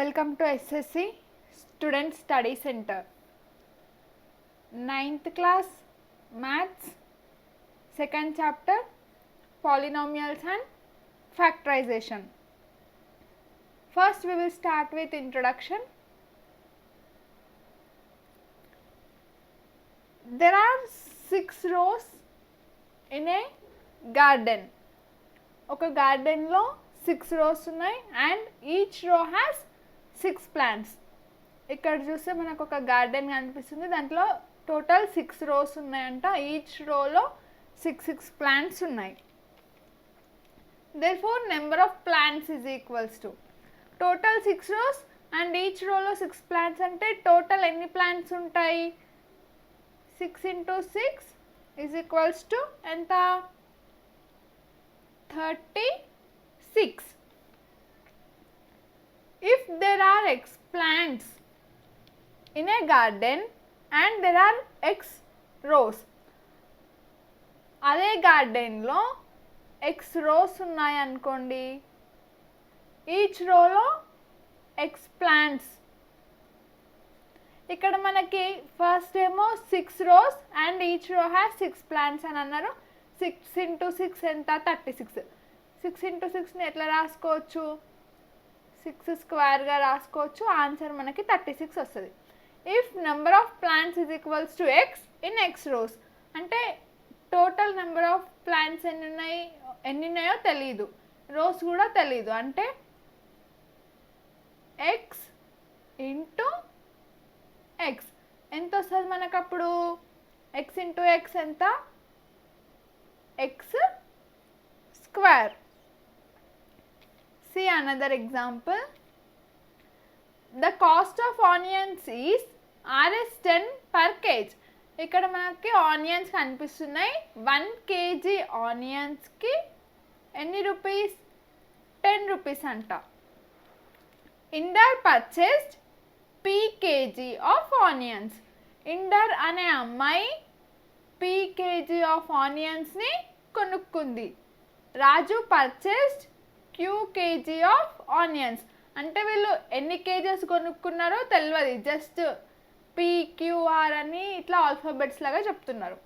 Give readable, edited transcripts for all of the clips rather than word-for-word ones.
Welcome to SSC Student Study Center. 9th class Maths, 2nd chapter Polynomials and Factorization. First we will start with introduction. There are 6 rows in a garden. ఒక గార్డెన్లో 6 rows ఉన్నాయి and each row has 6 plants. ఇక్కడ చూస్తే మనకు ఒక garden కనిపిస్తుంది, దాంట్లో total 6 rows ఉన్నాయంట. ఈచ్ రోలో 6 plants ఉన్నాయి. Therefore number of plants is equals to total 6 rows and each రోలో 6 plants అంటే టోటల్ ఎన్ని plants ఉంటాయి? 6 into 6 is equals to ఎంత? 36. If there are x plants in a garden and there are x rows, అదే గార్డెన్లో x rows ఉన్నాయి అనుకోండి, each రోలో x plants. ఇక్కడ మనకి ఫస్ట్ ఏమో 6 rows and each row has 6 plants అని అన్నారు. 6 into 6 ఎంత? 36. 6 into 6ని ఎట్లా రాసుకోవచ్చు? 6 స్క్వేర్గా రాసుకోవచ్చు. ఆన్సర్ మనకి 36 వస్తుంది. If number of plants is equals to x in x rows, అంటే టోటల్ నెంబర్ ఆఫ్ ప్లాంట్స్ ఎన్ని ఉన్నాయో తెలీదు, రోస్ కూడా తెలీదు, అంటే ఎక్స్ ఇంటూ ఎక్స్ ఎంత వస్తుంది మనకు? అప్పుడు ఎక్స్ ఇంటూ ఎక్స్ ఎంత? X square. See another example. The cost of onions is Rs 10 per kg. ఇక్కడ మనకి ఆనియన్స్ కనిపిస్తున్నాయి. 1 kg ఆనియన్స్కి ఎన్ని రూపీస్? 10 రూపీస్ అంట. Inder purchased p kg of onions. Inder అనే అమ్మాయి p kg ఆఫ్ ఆనియన్స్ని కొనుక్కుంది. Raju purchased q kg of onions. అంటే వీళ్ళు ఎన్ని కేజెస్ కొనుక్కున్నారో తెలియదు, జస్ట్ PQR అని ఇట్లా ఆల్ఫాబెట్స్ లాగా చెప్తున్నారు.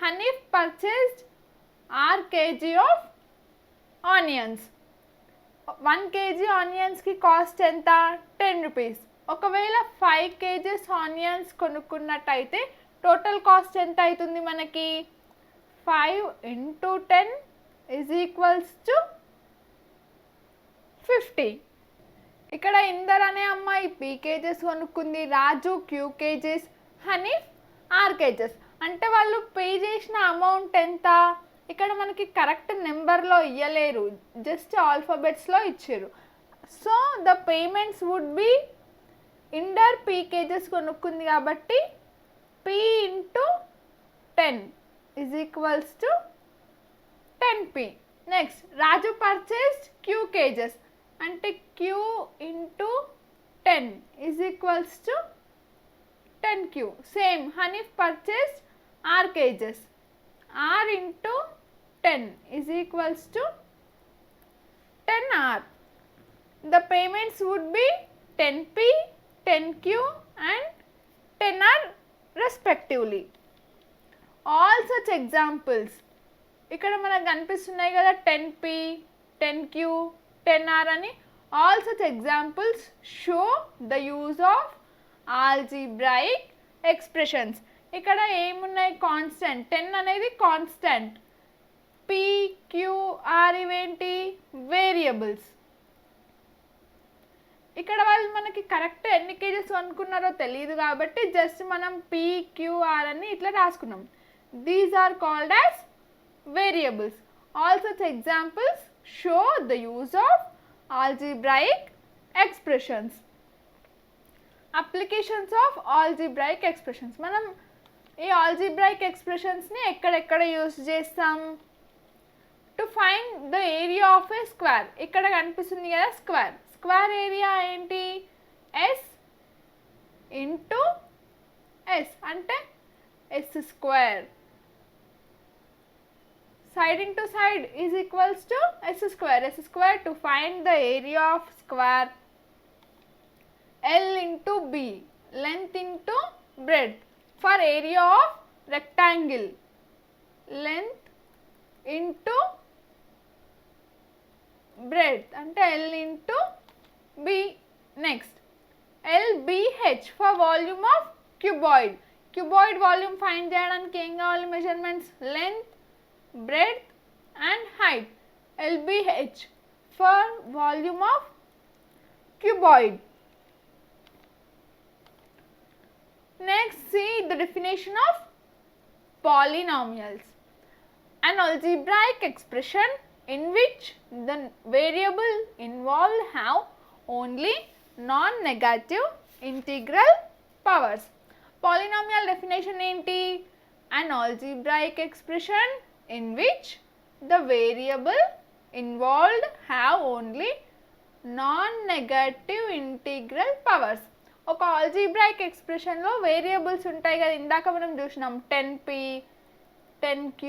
Hanif purchased r kg of onions. 1 kg ఆనియన్స్కి కాస్ట్ ఎంత? 10 రూపీస్. ఒకవేళ 5 kgs ఆనియన్స్ కొనుక్కున్నట్టయితే టోటల్ కాస్ట్ ఎంత అవుతుంది మనకి? 5 into 10 is equals to 50. ఇక్కడ ఇందర్ అనే అమ్మాయి p kgs కొనుక్కుంది, రాజు q kgs, Hanif r kgs. అంటే వాళ్ళు పే చేసిన అమౌంట్ ఎంత? ఇక్కడ మనకి కరెక్ట్ నెంబర్లో ఇవ్వలేరు, జస్ట్ ఆల్ఫాబెట్స్లో ఇచ్చారు. So the payments would be Inder p kgs కొనుక్కుంది కాబట్టి p into 10 is equals to 10p. Next Raju purchased q kgs అంటే q into 10 is equals to 10q. Same Hanif purchased r kgs, r into 10 is equals to 10r. The payments would be 10p, 10q and 10r respectively. All such examples ఇక్కడ మనకు కనిపిస్తున్నాయి కదా, 10p, 10q, 10r అని. All such examples show the use of algebraic expressions. ఇక్కడ ఏమున్నాయి? Constant. 10 అనేది constant, p, q, r ఇవేంటి? Variables. ఇక్కడ వాళ్ళు మనకి కరెక్ట్ ఎన్ని కేజెస్ అనుకున్నారో తెలియదు కాబట్టి జస్ట్ మనం p, q, r అని ఇట్లా రాసుకున్నాం. These are called as variables. All such examples show the use of algebraic expressions. Applications of algebraic expressions. మనం ఈ ఆల్జీబ్రాయిక్ ఎక్స్ప్రెషన్స్ని ఎక్కడెక్కడ యూజ్ చేస్తాం? To find the area of a square. ఇక్కడ కనిపిస్తుంది కదా స్క్వేర్. స్క్వేర్ ఏరియా ఏంటి? ఎస్ ఇంటూ ఎస్ అంటే S square. Side into side is equals to s square. S square to find the area of square. L into B, length into breadth. For area of rectangle, length into breadth అంటే L into B. Next LBH for volume of cuboid. Cuboid volume find చేయడానికి ఏం కావాలి measurements? Length, breadth and height. LBH for volume of cuboid. Next, see the definition of polynomials. An algebraic expression in which the variable involved have only non-negative integral powers. Polynomial definition enti? An algebraic expression in which the variable involved have only non-negative integral powers. ఒక algebraic ఎక్స్ప్రెషన్లో variables ఉంటాయి కదా, ఇందాక మనం చూసినాం 10p, 10q,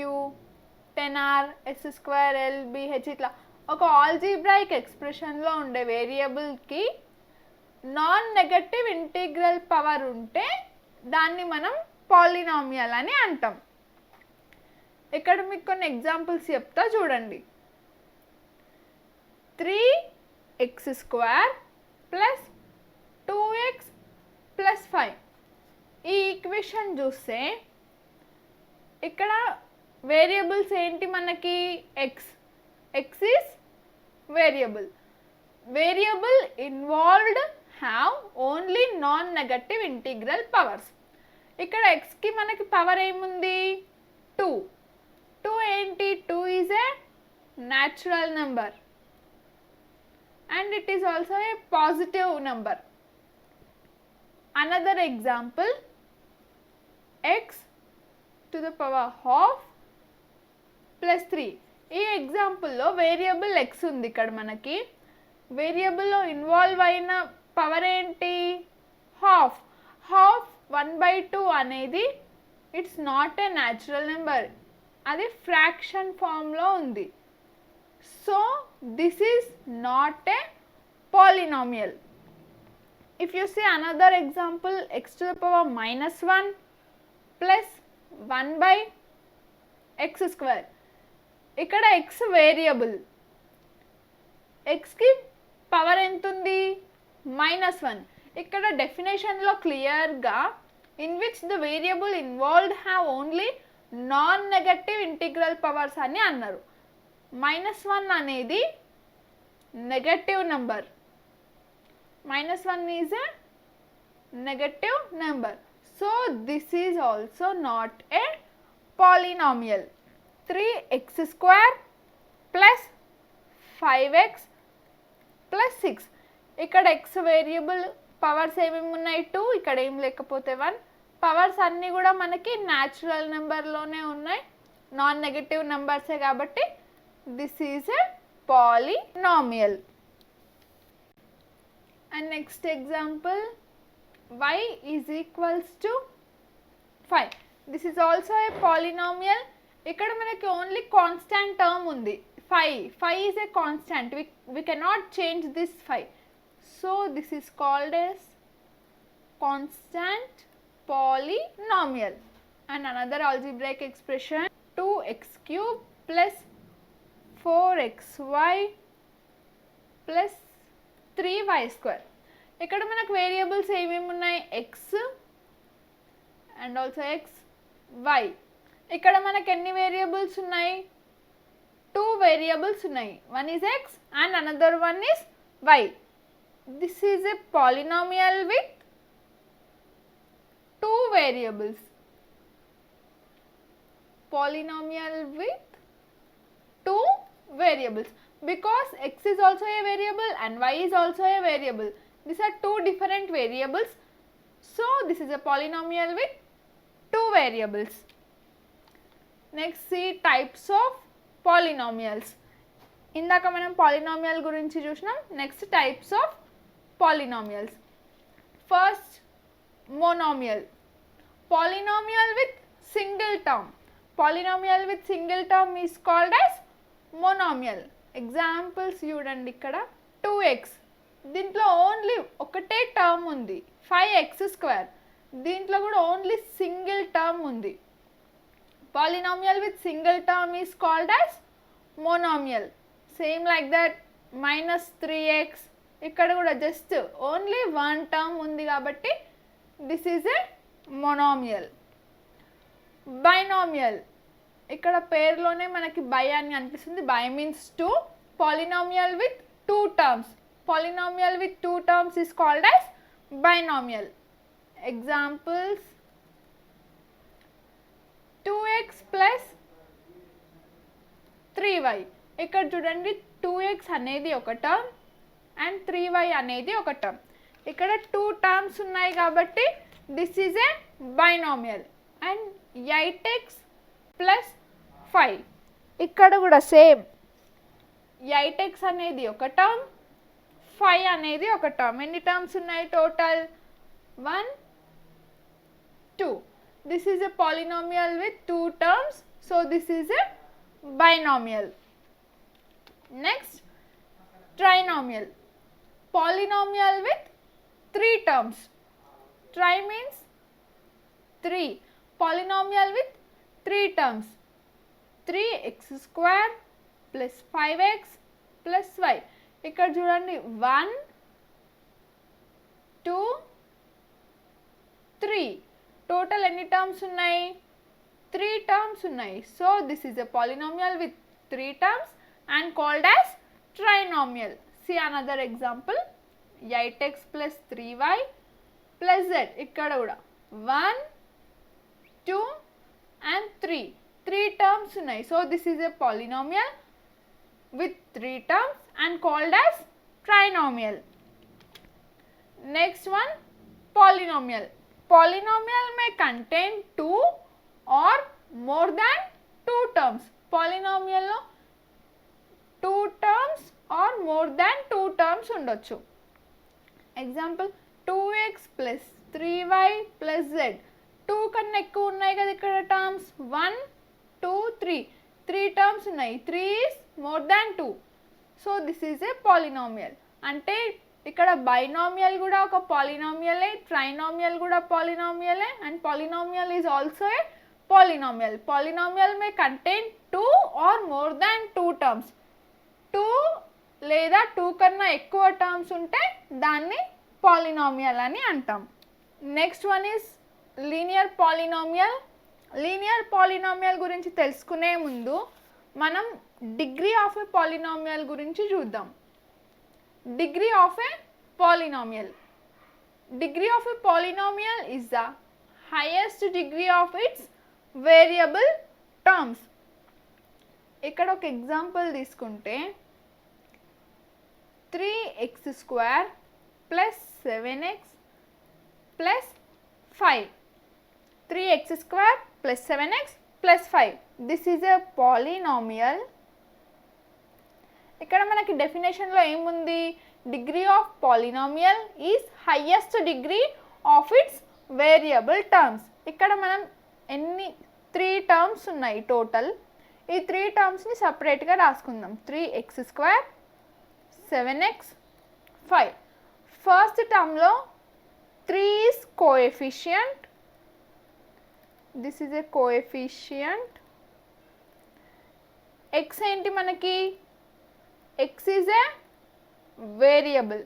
10r, s2, l, bh ఇట్లా. ఒక algebraic ఎక్స్ప్రెషన్లో ఉండే వేరియబుల్కి non negative integral power ఉంటే దాన్ని మనం పాలినామియల్ అని అంటాం. ఇక్కడ మీకు కొన్ని ఎగ్జాంపుల్స్ చెప్తా చూడండి. 3x² plus 2x plus 5. ఈ ఈక్వేషన్ చూస్తే ఇక్కడ వేరియబుల్స్ ఏంటి మనకి? x is variable. Variable involved have only non negative integral powers. ఇక్కడ xకి మనకి పవర్ ఏముంది? 2. 2 ఏంటి? 2 is a natural number and it is also a positive number. Another example, x to the power half plus 3. ఈ ఎగ్జాంపుల్లో variable x ఉంది. ఇక్కడ మనకి వేరియబుల్లో involve అయిన power ఏంటి? హాఫ్. హాఫ్ 1/2 అనేది it's not a natural number, అది ఫ్రాక్షన్ ఫామ్లో ఉంది. So this is not a polynomial. If you see another example, x to the power -1 plus 1/x². ఇక్కడ x వేరియబుల్, xకి పవర్ ఎంత ఉంది? -1. ఇక్కడ డెఫినేషన్లో క్లియర్గా in which the variable involved have only non negative integral powers అని అన్నారు. -1 అనేది negative number. -1 is a negative number. So this is also not a polynomial. 3x² plus 5x plus 6. ఇక్కడ x variable powers ఏమేమి ఉన్నాయి? 2. ఇక్కడ ఏం లేకపోతే 1. Powers అన్నీ కూడా మనకి న్యాచురల్ నెంబర్లోనే ఉన్నాయి, నాన్ నెగటివ్ నెంబర్సే కాబట్టి this is a polynomial. And next example, y is equals to 5. This is also a polynomial. ఇక్కడ మనకి ఓన్లీ కాన్స్టాంట్ టర్మ్ ఉంది 5. 5 is a constant. We cannot change this 5. So this is called as constant polynomial. And another algebraic expression, 2x³ plus 4xy plus 3y². ఇక్కడ మనకు variables ఏమేమి ఉన్నాయి? x and also x, y. ఇక్కడ మనకు ఎన్ని variables ఉన్నాయి? 2 variables ఉన్నాయి. One is x and another one is y. This is a polynomial with 2 variables. Polynomial with 2 variables, because x is also a variable and y is also a variable. These are 2 different variables. So this is a polynomial with 2 variables. Next, see types of polynomials. ఇందాక మనం polynomial గురించి చూసినాం. Next types of polynomials. First, monomial. Polynomial with single term. Polynomial with single term is called as monomial. Examples చూడండి. ఇక్కడ 2x దీంట్లో only ఒకటే term ఉంది 5x². దీంట్లో కూడా ఓన్లీ సింగిల్ టర్మ్ ఉంది. Polynomial with single term is called as monomial. Same like that -3x, ఇక్కడ కూడా జస్ట్ ఓన్లీ వన్ టర్మ్ ఉంది కాబట్టి this is A monomial. Binomial, ఇక్కడ పేరులోనే మనకి బై అని అనిపిస్తుంది. By means 2. Polynomial with 2 terms. Polynomial with 2 terms is called as binomial. Examples: 2x plus 3y. ఇక్కడ చూడండి 2x అనేది ఒక టర్మ్ అండ్ 3y అనేది ఒక టర్మ్. ఇక్కడ 2 టర్మ్స్ ఉన్నాయి కాబట్టి this is a binomial. And 8x plus 5, ఇక్కడ కూడా సేమ్ 8x అనేది ఒక టర్మ్, 5 అనేది ఒక టర్మ్. ఎన్ని టర్మ్స్ ఉన్నాయి total? 1, 2. This is a polynomial with 2 terms. So this is a binomial. Next trinomial. Polynomial with 3 terms. Try means 3. Polynomial with 3 terms. 3x² plus 5x plus y. ఇక్కడ చూడండి 1, 2, 3. Total ఎన్ని terms ఉన్నాయి? 3 terms ఉన్నాయి. So this is a polynomial with 3 terms and called as trinomial. C another example: 8x plus 3y plus z. ఇక్కడ కూడా 1, 2 and 3. 3 terms ఉన్నాయి. So this is a polynomial with 3 terms and called as trinomial. Next one, polynomial. Polynomial may contain 2 or more than 2 terms. Polynomial lo 2 terms or more than 2 terms ఉండొచ్చు. Example: 2x plus 3y plus z. 2 కన్నా ఎక్కువ ఉన్నాయి కదా ఇక్కడ terms. 1, 2, 3. 3 terms ఉన్నాయి. 3 is more than 2. So this is a polynomial. అంటే ఇక్కడ binomial కూడా ఒక పాలినామియలే, ట్రైనామియల్ కూడా పాలినామియలే, and polynomial is also a polynomial. Polynomial may contain 2 or more than 2 terms. 2 లేదా 2 కన్నా ఎక్కువ టర్మ్స్ ఉంటే దాన్ని పాలినామియల్ అని అంటాం. Next one is linear polynomial. Linear polynomial గురించి తెలుసుకునే ముందు మనం డిగ్రీ ఆఫ్ ఏ పాలినామియల్ గురించి చూద్దాం. Degree of A polynomial. Degree of A polynomial is the highest degree of its variable terms. ఇక్కడ ఒక ఎగ్జాంపుల్ తీసుకుంటే 3x² plus 7x plus 5. 3x² plus 7x plus 5. This is a polynomial. ఇక్కడ మనకి డెఫినేషన్లో ఏముంది? Degree of polynomial is highest degree of its variable terms. ఇక్కడ మనం 3 terms ఉన్నాయి total. ఈ 3 టర్మ్స్ని సపరేట్గా రాసుకుందాం. 3x², 7x, 5. ఫస్ట్ టర్మ్లో 3 is coefficient. This is a coefficient. x ఏంటి మనకి? x is a variable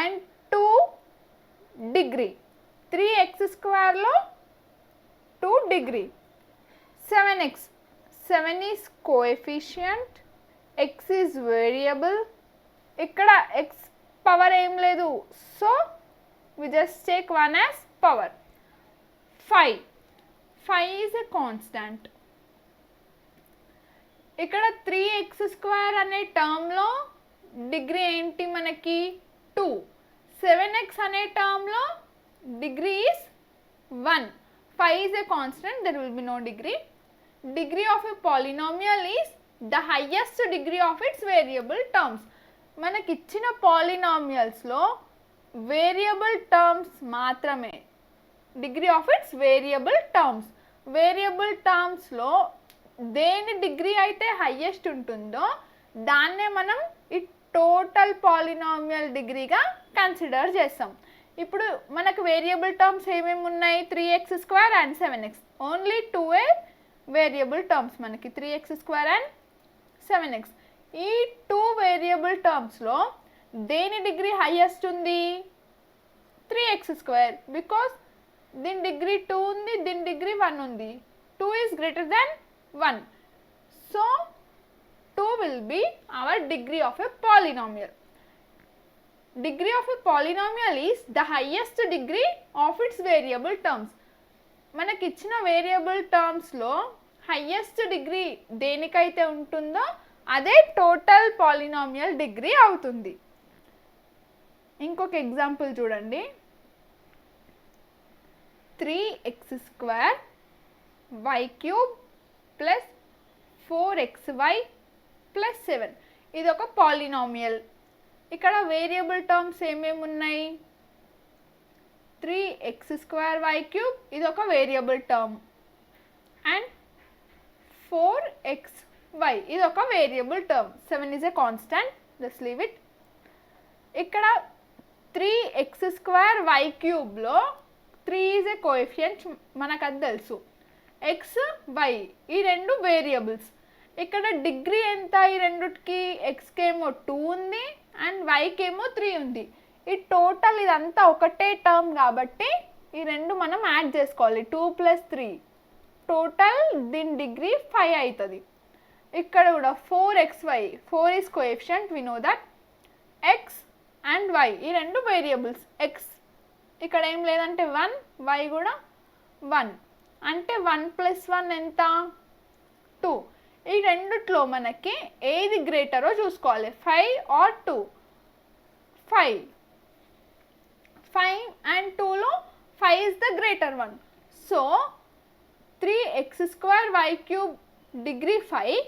and 2 degree. 3x² 2 degree. 7x, 7 is coefficient, x is variable. ఇక్కడ x power ఏం లేదు, so we just take 1 as power. 5 is a constant. ఇక్కడ 3x² అనే టర్మ్లో degree ఏంటి మనకి? 2. 7x అనే టర్మ్లో degree is 1. 5 is a constant, there will be no degree. Degree of a polynomial is the highest degree of its variable terms. మనకి ఇచ్చిన పాలినామియల్స్లో వేరియబుల్ టర్మ్స్ మాత్రమే. Degree of its variable terms. Variable టర్మ్స్లో దేని degree అయితే highest ఉంటుందో దాన్నే మనం ఈ టోటల్ పాలినామియల్ డిగ్రీగా కన్సిడర్ చేస్తాం. ఇప్పుడు మనకు వేరియబుల్ టర్మ్స్ ఏమేమి ఉన్నాయి, 3x² and 7x. Only 2 variable terms మనకి, 3x² అండ్ 7x. ఈ 2 వేరియబుల్ టర్మ్స్లో దేని డిగ్రీ హైయెస్ట్ ఉంది, 3x², బికాస్ దీని డిగ్రీ 2 ఉంది, దీని డిగ్రీ 1 ఉంది. 2 is greater than 1. So 2 will be our degree of a polynomial. Degree of a polynomial is the highest degree of its variable terms. మనకి ఇచ్చిన వేరియబుల్ టర్మ్స్లో హైయెస్ట్ డిగ్రీ దేనికైతే ఉంటుందో అదే total polynomial degree అవుతుంది. ఇంకొక example చూడండి, 3x² y³ plus 4xy plus 7. ఇది ఒక polynomial. ఇక్కడ వేరియబుల్ టర్మ్స్ ఏమేమి ఉన్నాయి, 3x² y³ ఇది ఒక వేరియబుల్ టర్మ్, అండ్ 4xy ఇది ఒక variable term. 7 is a constant, just leave it. ఇక్కడ 3x² y³ లో 3 is a coefficient, మనకు అది తెలుసు. x y ఈ రెండు వేరియబుల్స్. ఇక్కడ డిగ్రీ ఎంత ఈ రెండుకి, xకి ఏమో 2 ఉంది అండ్ yకి ఏమో 3 ఉంది. ఈ టోటల్ ఇదంతా ఒకటే టర్మ్ కాబట్టి ఈ రెండు మనం యాడ్ చేసుకోవాలి, 2 + 3. టోటల్ దీని డిగ్రీ 5 అవుతుంది. ఇక్కడ కూడా 4xy, 4 is coefficient, we know that. x and y ఈ రెండు వేరియబుల్స్. x ఇక్కడ ఏం లేదంటే 1, y కూడా 1, అంటే 1 + 1 ఎంత, 2. ఈ రెండిట్లో మనకి ఏది గ్రేటరో చూసుకోవాలి, 5 or 2. 5 and 2లో 5 is the greater one. So 3x² y³ degree 5,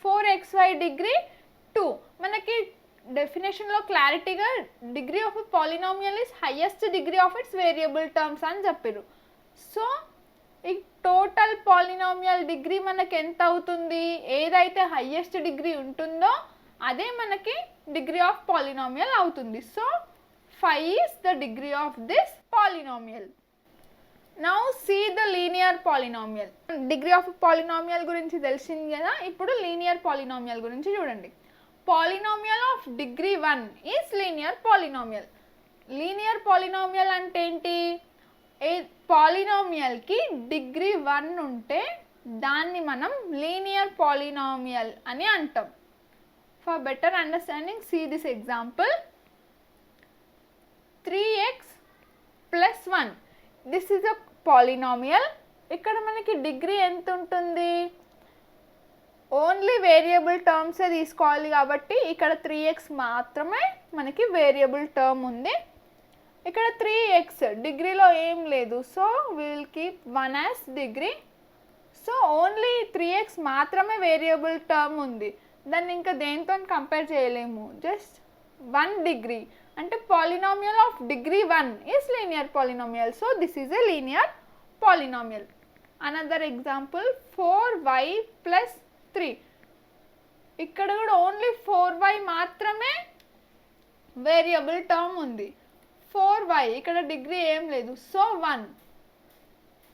4xy degree 2. మనకి డెఫినేషన్లో క్లారిటీగా degree of polynomial is highest degree of its variable terms అని చెప్పారు. సో ఈ టోటల్ పాలినామియల్ డిగ్రీ మనకి ఎంత అవుతుంది, ఏదైతే హైయెస్ట్ డిగ్రీ ఉంటుందో అదే మనకి డిగ్రీ ఆఫ్ పాలినామియల్ అవుతుంది. So 5 is the degree of this polynomial. Now see the linear polynomial. Degree of polynomial గురించి తెలిసింది కదా, ఇప్పుడు లీనియర్ పాలినామియల్ గురించి చూడండి. Polynomial of degree 1 is linear polynomial. Linear polynomial అంటే ఏంటి, పాలినామియల్కి డిగ్రీ 1 ఉంటే దాన్ని మనం లీనియర్ పాలినామియల్ అని అంటాం. For better understanding see this example, 3x + 1. This is a polynomial. ఇక్కడ మనకి డిగ్రీ ఎంత ఉంటుంది, ఓన్లీ వేరియబుల్ టర్మ్సే తీసుకోవాలి కాబట్టి ఇక్కడ 3x మాత్రమే మనకి వేరియబుల్ టర్మ్ ఉంది. ఇక్కడ 3x డిగ్రీలో ఏం లేదు, so will keep 1 as degree. So only 3x మాత్రమే వేరియబుల్ టర్మ్ ఉంది, దాన్ని ఇంకా దేంతో కంపేర్ చేయలేము, జస్ట్ 1 డిగ్రీ. అంటే polynomial of degree 1 is linear polynomial. So this is a linear polynomial. Another example, 4y + 3. ఇక్కడ కూడా ఓన్లీ 4y మాత్రమే వేరియబుల్ టర్మ్ ఉంది. 4y ఇక్కడ డిగ్రీ ఏం లేదు, సో 1.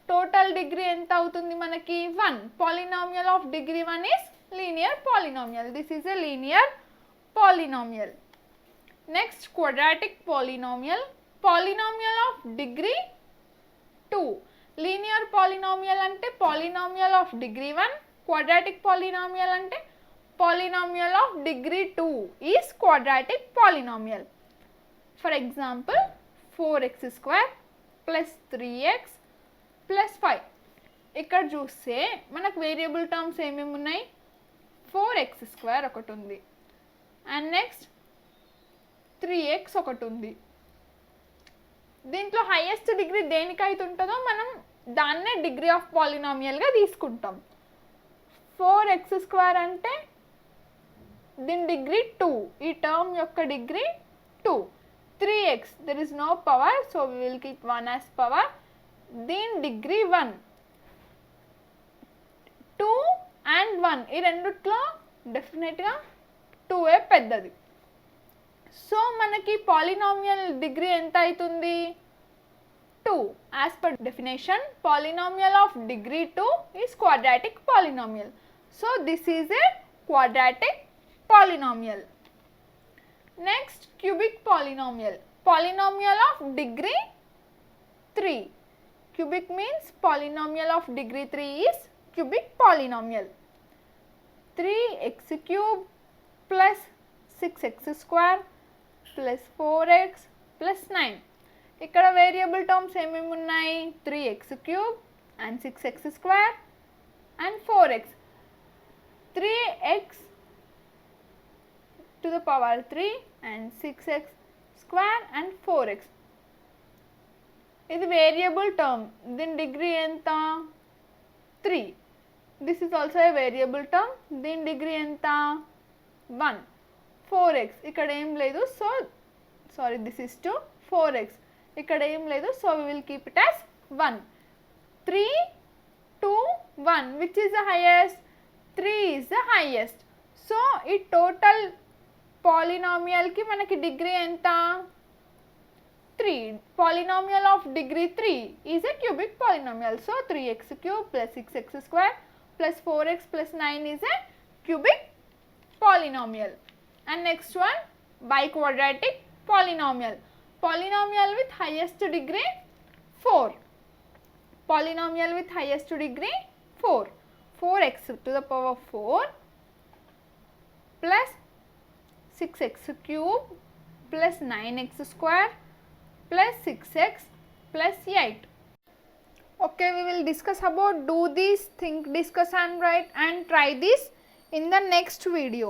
టోటల్ డిగ్రీ ఎంత అవుతుంది మనకి, 1. Polynomial of degree 1 is linear polynomial. This is a linear polynomial. Next quadratic polynomial. Polynomial of degree 2. Linear polynomial అంటే polynomial of degree 1, quadratic polynomial అంటే polynomial of degree 2 is quadratic polynomial. For example 4x² + 3x + 5. ఇక్కడ చూస్తే మనకు variable terms ఏమేమి ఉన్నాయి, 4x² ఒకటి ఉంది and next 3x ఒకటి ఉంది. దీంట్లో హైయెస్ట్ డిగ్రీ దేనికైతే ఉంటుందో మనం దాన్నే డిగ్రీ ఆఫ్ పాలినామియల్గా తీసుకుంటాం. 4x² అంటే దీని డిగ్రీ 2, ఈ టర్మ్ యొక్క degree 2. 3x there is no power, so we will keep 1 as power. దీని డిగ్రీ 1. 2 and 1 ఈ రెండిట్లో డెఫినెట్గా 2 పెద్దది. సో మనకి పాలినామియల్ డిగ్రీ ఎంత అవుతుంది 2. As per definition, polynomial of degree 2 is quadratic polynomial. So this is a quadratic polynomial. Next, cubic polynomial. Polynomial of degree 3. Cubic means polynomial of degree 3 is cubic polynomial. 3x cube plus 6x square plus 4x plus 9. ఇక్కడ variable terms ఏమేమి ఉన్నాయి 3x cube and 6x square and 4x. 3x to the power 3 and 6x square and 4x. ఇది variable term, దీని degree ఎంత 3. This is also a variable term, దీని degree ఎంత 1. 4x ఇక్కడ ఏం లేదు, so sorry this is 2. 4x ఇక్కడ ఏం లేదు, so we will keep it as 1. 3, 2, 1 which is the highest? 3 is the highest. So ఈ టోటల్ పాలినామియల్కి మనకి డిగ్రీ ఎంత 3. Polynomial of degree 3 is a cubic polynomial. So 3x cube plus 6x square plus 4x plus 9 is a cubic polynomial. And next one, biquadratic polynomial. Polynomial with highest degree 4. Polynomial with highest degree 4. 4x to the power 4 plus 6x cube plus 9x square plus 6x plus 8. Okay, we will discuss about do this, think, discuss and write and try this in the next video.